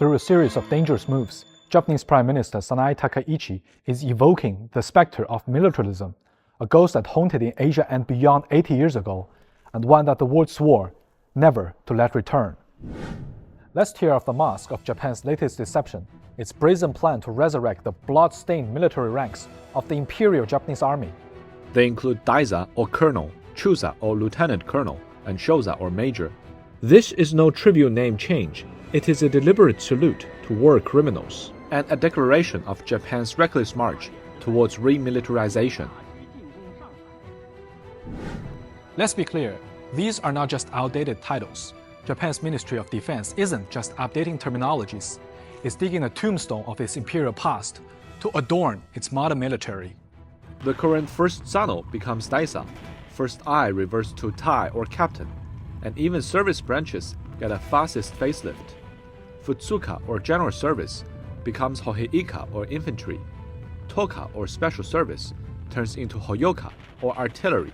Through a series of dangerous moves, Japanese Prime Minister Sanae Takaichi is evoking the specter of militarism, a ghost that haunted in Asia and beyond 80 years ago, and one that the world swore never to let return. Let's tear off the mask of Japan's latest deception, its brazen plan to resurrect the blood-stained military ranks of the Imperial Japanese Army. They include Daisa or Colonel, Chusa or Lieutenant Colonel, and Shosa or Major. This is no trivial name change. It is a deliberate salute to war criminals and a declaration of Japan's reckless march towards remilitarization. Let's be clear, these are not just outdated titles. Japan's Ministry of Defense isn't just updating terminologies, it's digging a tombstone of its imperial past to adorn its modern military. The current First Sano becomes Daisa, First I reverts to Tai or Captain, and even service branches get a fascist facelift. Futsuka or General Service becomes Hoheika or Infantry. Toka or Special Service turns into Hoyoka or Artillery.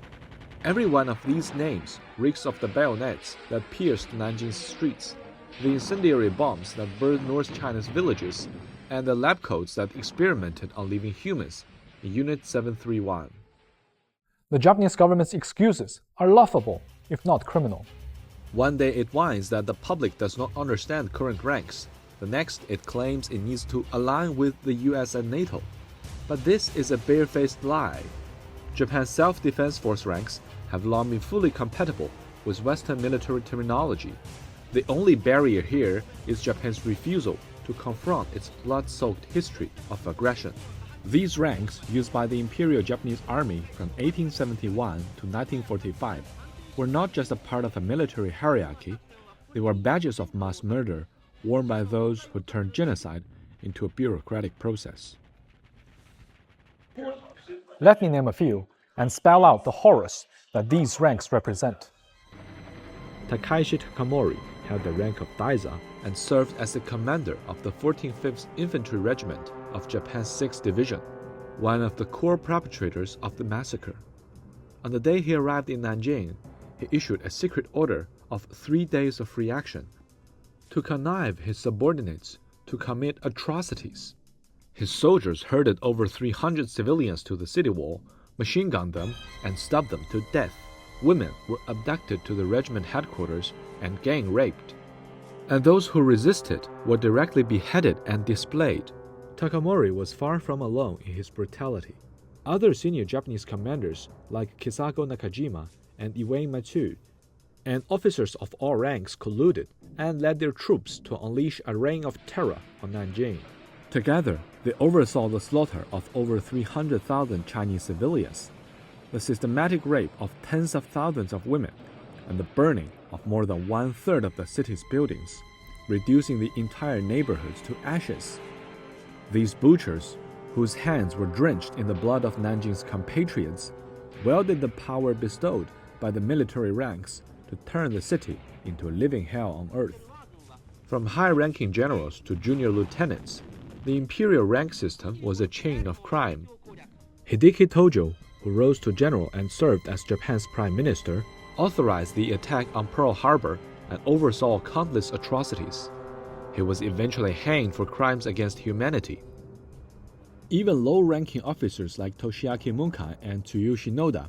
Every one of these names reeks of the bayonets that pierced Nanjing's streets, the incendiary bombs that burned North China's villages, and the lab coats that experimented on living humans in Unit 731. The Japanese government's excuses are laughable, if not criminal. One day it whines that the public does not understand current ranks. The next it claims it needs to align with the US and NATO. But this is a barefaced lie. Japan's self-defense force ranks have long been fully compatible with Western military terminology. The only barrier here is Japan's refusal to confront its blood-soaked history of aggression. These ranks, used by the Imperial Japanese Army from 1871 to 1945, were not just a part of a military hierarchy, they were badges of mass murder worn by those who turned genocide into a bureaucratic process. Let me name a few and spell out the horrors that these ranks represent. Takaishi Takamori held the rank of Daisa and served as the commander of the 145th Infantry Regiment of Japan's 6th Division, one of the core perpetrators of the massacre. On the day he arrived in Nanjing, he issued a secret order of 3 days of free action to connive his subordinates to commit atrocities. His soldiers herded over 300 civilians to the city wall, machine-gunned them, and stabbed them to death. Women were abducted to the regiment headquarters and gang-raped. And those who resisted were directly beheaded and displayed. Takamori was far from alone in his brutality. Other senior Japanese commanders like Kisago Nakajima and Iwei Matsu, and officers of all ranks colluded and led their troops to unleash a reign of terror on Nanjing. Together, they oversaw the slaughter of over 300,000 Chinese civilians, the systematic rape of tens of thousands of women, and the burning of more than 1/3 of the city's buildings, reducing the entire neighborhoods to ashes. These butchers, whose hands were drenched in the blood of Nanjing's compatriots, wielded the power bestowed by the military ranks to turn the city into a living hell on earth. From high-ranking generals to junior lieutenants, the imperial rank system was a chain of crime. Hideki Tojo, who rose to general and served as Japan's prime minister, authorized the attack on Pearl Harbor and oversaw countless atrocities. He was eventually hanged for crimes against humanity. Even low-ranking officers like Toshiaki Munkai and Tsuyoshi Noda,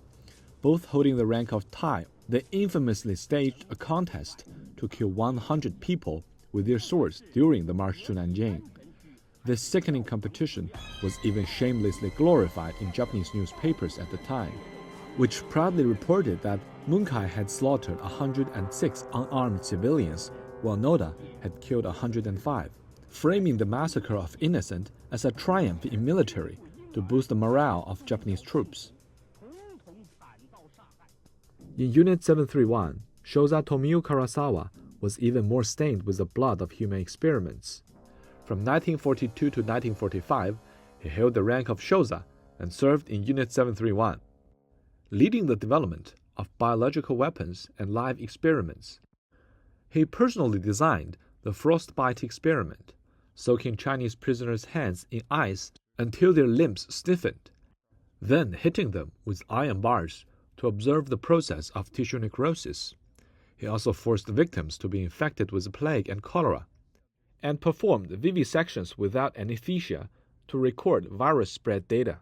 both holding the rank of Tai, they infamously staged a contest to kill 100 people with their swords during the march to Nanjing. This sickening competition was even shamelessly glorified in Japanese newspapers at the time, which proudly reported that Munkai had slaughtered 106 unarmed civilians, while Noda had killed 105, framing the massacre of innocent as a triumph in military to boost the morale of Japanese troops. In Unit 731, Shosa Tomio Karasawa was even more stained with the blood of human experiments. From 1942 to 1945, he held the rank of Shosa and served in Unit 731, leading the development of biological weapons and live experiments. He personally designed the frostbite experiment, soaking Chinese prisoners' hands in ice until their limbs stiffened, then hitting them with iron bars to observe the process of tissue necrosis. He also forced victims to be infected with the plague and cholera. and performed vivisections without anesthesia to record virus spread data.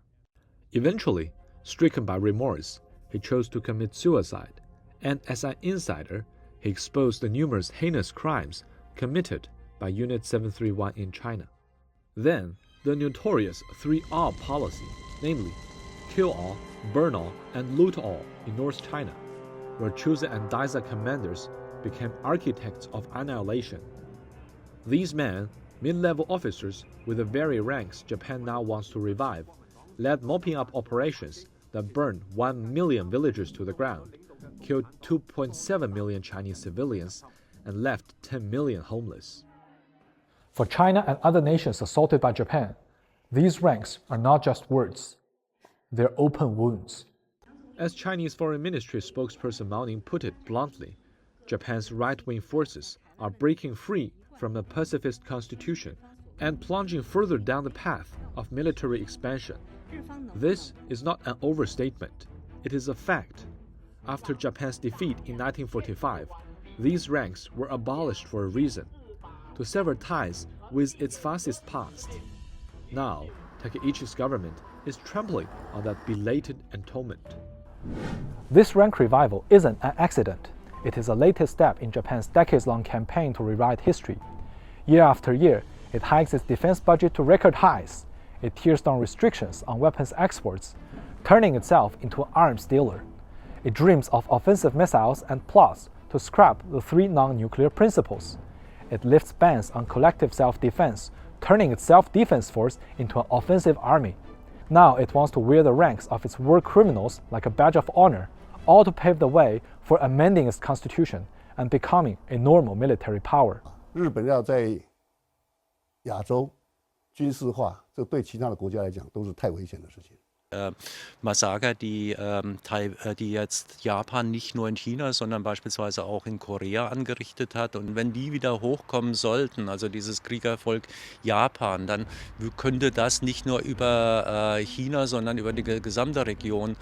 Eventually, stricken by remorse, he chose to commit suicide, and as an insider, he exposed the numerous heinous crimes committed by Unit 731 in China. Then, the notorious 3R policy, namely kill all, burn all, and loot all in North China, where chosen and Diese commanders became architects of annihilation. These men, mid-level officers with the very ranks Japan now wants to revive, led mopping up operations that burned 1 million villagers to the ground, killed 2.7 million Chinese civilians, and left 10 million homeless. For China and other nations assaulted by Japan, these ranks are not just words, they're open wounds. As Chinese Foreign Ministry spokesperson Mao Ning put it bluntly, Japan's right-wing forces are breaking free from a pacifist constitution and plunging further down the path of military expansion. This is not an overstatement, it is a fact. After Japan's defeat in 1945, these ranks were abolished for a reason, to sever ties with its fascist past. Now, Takaichi's government is trampling on that belated atonement. This rank revival isn't an accident. It is a latest step in Japan's decades-long campaign to rewrite history. Year after year, it hikes its defense budget to record highs. It tears down restrictions on weapons exports, turning itself into an arms dealer. It dreams of offensive missiles and plots to scrap the 3 non-nuclear principles. It lifts bans on collective self-defense, turning its self-defense force into an offensive army. Now it wants to wear the ranks of its war criminals like a badge of honor, all to pave the way for amending its constitution and becoming a normal military power. 日本要在亚洲军事化，这对其他的国家来讲都是太危险的事情。Massaker, die jetzt Japan nicht nur in China, sondern beispielsweise auch in Korea angerichtet hat. Und wenn die wieder hochkommen sollten, also dieses Kriegervolk Japan, dann könnte das nicht nur über China, sondern über die gesamte Region.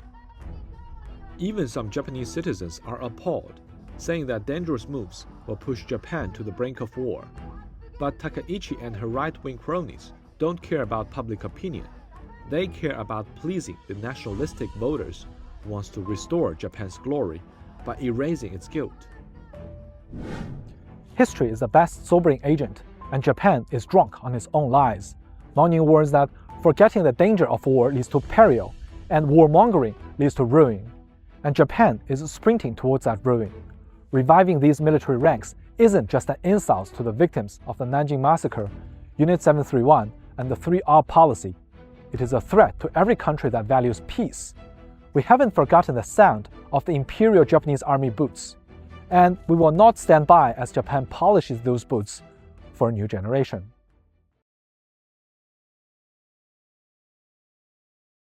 Even some Japanese citizens are appalled, saying that dangerous moves will push Japan to the brink of war. But Takaichi and her right-wing cronies don't care about public opinion. They care about pleasing the nationalistic voters who wants to restore Japan's glory by erasing its guilt. History is the best sobering agent, and Japan is drunk on its own lies. Mao Ning warns that forgetting the danger of war leads to peril, and warmongering leads to ruin. And Japan is sprinting towards that ruin. Reviving these military ranks isn't just an insult to the victims of the Nanjing massacre, Unit 731, and the 3R policy. It is a threat to every country that values peace. We haven't forgotten the sound of the Imperial Japanese Army boots, and we will not stand by as Japan polishes those boots for a new generation.